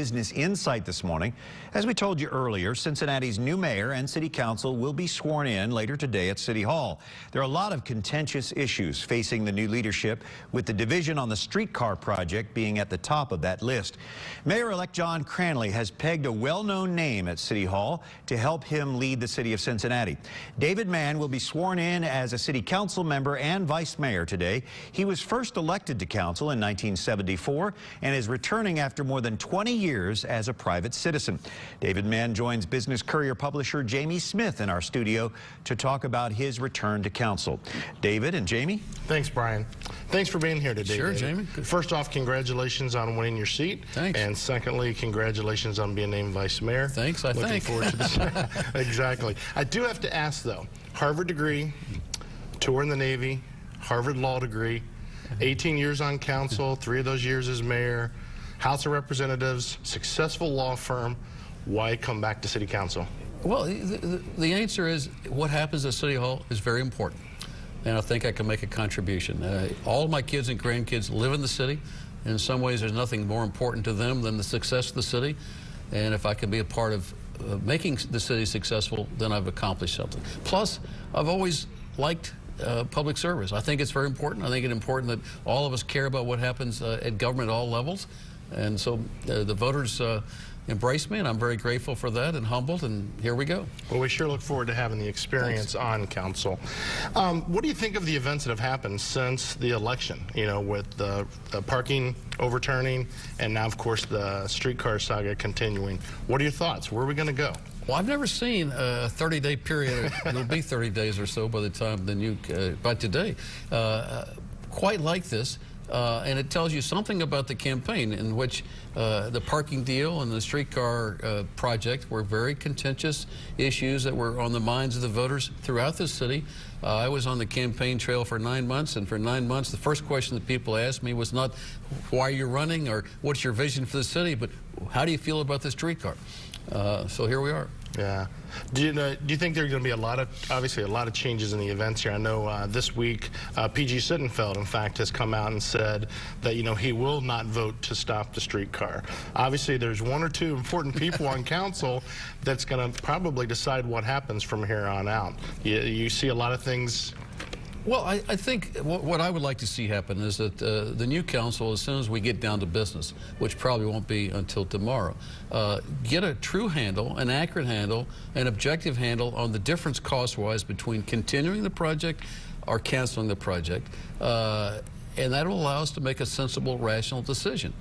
Business Insight this morning. As we told you earlier, Cincinnati's new mayor and city council will be sworn in later today at City Hall. There are a lot of contentious issues facing the new leadership, with the division on the streetcar project being at the top of that list. Mayor-elect John Cranley has pegged a well-known name at City Hall to help him lead the city of Cincinnati. David Mann will be sworn in as a city council member and vice mayor today. He was first elected to council in 1974 and is returning after more than 20 years as a private citizen. David Mann joins Business Courier publisher Jamie Smith in our studio to talk about his return to council. David and Jamie. Thanks, Brian. Thanks for being here today. Sure, David. Jamie. First off, congratulations on winning your seat. Thanks. And secondly, congratulations on being named vice mayor. Thanks, I Looking think. forward to this. Exactly. I do have to ask, though, Harvard degree, tour in the Navy, Harvard law degree, 18 years on council, 3 of those years as mayor, House of Representatives, successful law firm. Why come back to city council? Well, the answer is what happens at City Hall is very important, and I think I can make a contribution. All of my kids and grandkids live in the city. In some ways, there's nothing more important to them than the success of the city, and if I can be a part of making the city successful, then I've accomplished something. Plus, I've always liked public service. I think it's very important. I think it's important that all of us care about what happens at government at all levels. And so the voters embraced me, and I'm very grateful for that and humbled, and here we go. Well, we sure look forward to having the experience on council. What do you think of the events that have happened since the election, you know, with the parking overturning and now, of course, the streetcar saga continuing? What are your thoughts? Where are we going to go? Well, I've never seen a 30-day period. It'll be 30 days or so by the time by today, quite like this. And it tells you something about the campaign, in which the parking deal and the streetcar project were very contentious issues that were on the minds of the voters throughout the city. I was on the campaign trail for 9 months, and for 9 months, the first question that people asked me was not, why are you running, or what's your vision for the city, but how do you feel about the streetcar? So here we are. Yeah. Do you think there are going to be obviously a lot of changes in the events here? I know this week P.G. Sittenfeld, in fact, has come out and said that, you know, he will not vote to stop the streetcar. Obviously, there's 1 or 2 important people on council that's going to probably decide what happens from here on out. You see a lot of things. Well, I think what I would like to see happen is that the new council, as soon as we get down to business, which probably won't be until tomorrow, get a true handle, an accurate handle, an objective handle on the difference cost-wise between continuing the project or canceling the project, and that will allow us to make a sensible, rational decision.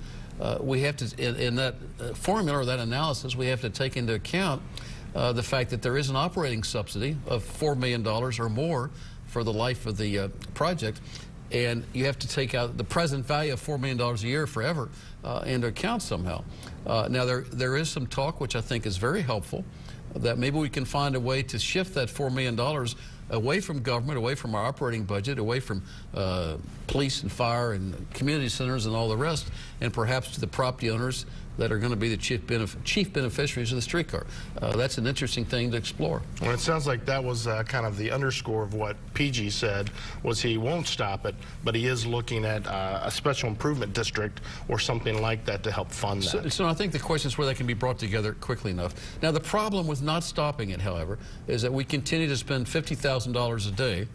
We have to, in that formula or that analysis, we have to take into account the fact that there is an operating subsidy of $4 million or more for the life of the project, and you have to take out the present value of $4 million a year forever into account somehow. Now there is some talk, which I think is very helpful, that maybe we can find a way to shift that $4 million away from government, away from our operating budget, away from police and fire and community centers and all the rest, and perhaps to the property owners that are going to be the chief beneficiaries of the streetcar. That's an interesting thing to explore. Well, it sounds like that was kind of the underscore of what PG said, was he won't stop it, but he is looking at a special improvement district or something like that to help fund that. So I think the question is where they can be brought together quickly enough. Now, the problem with not stopping it, however, is that we continue to spend $50,000 a day.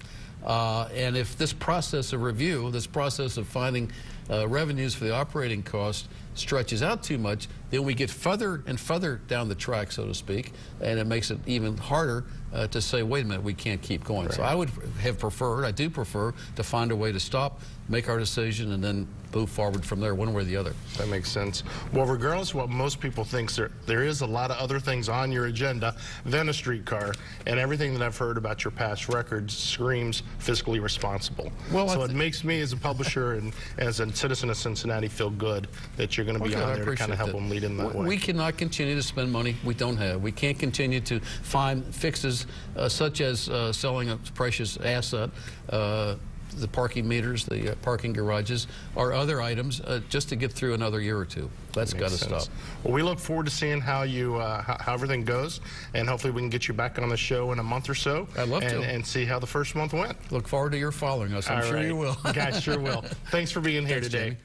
And if this process of review, this process of finding revenues for the operating cost stretches out too much, then we get further and further down the track, so to speak, and it makes it even harder to say, wait a minute, we can't keep going. Right. So I would have preferred, I do prefer, to find a way to stop, make our decision, and then move forward from there, one way or the other. That makes sense. Well, regardless of what most people think, there is a lot of other things on your agenda than a streetcar, and everything that I've heard about your past records screams fiscally responsible. Well, so it makes me, as a publisher and as a citizen of Cincinnati, feel good that you're going to be on there to kind of help them lead in that way. We cannot continue to spend money we don't have. We can't continue to find fixes such as selling a precious asset, the parking meters, the parking garages, or other items just to get through another year or two. That's got to stop. Well, we look forward to seeing how how everything goes, and hopefully we can get you back on the show in a month or so. I'd love to. And see how the first month went. Look forward to your following us. I'm sure you will. Guys, sure will. Thanks for being here today. Jamie.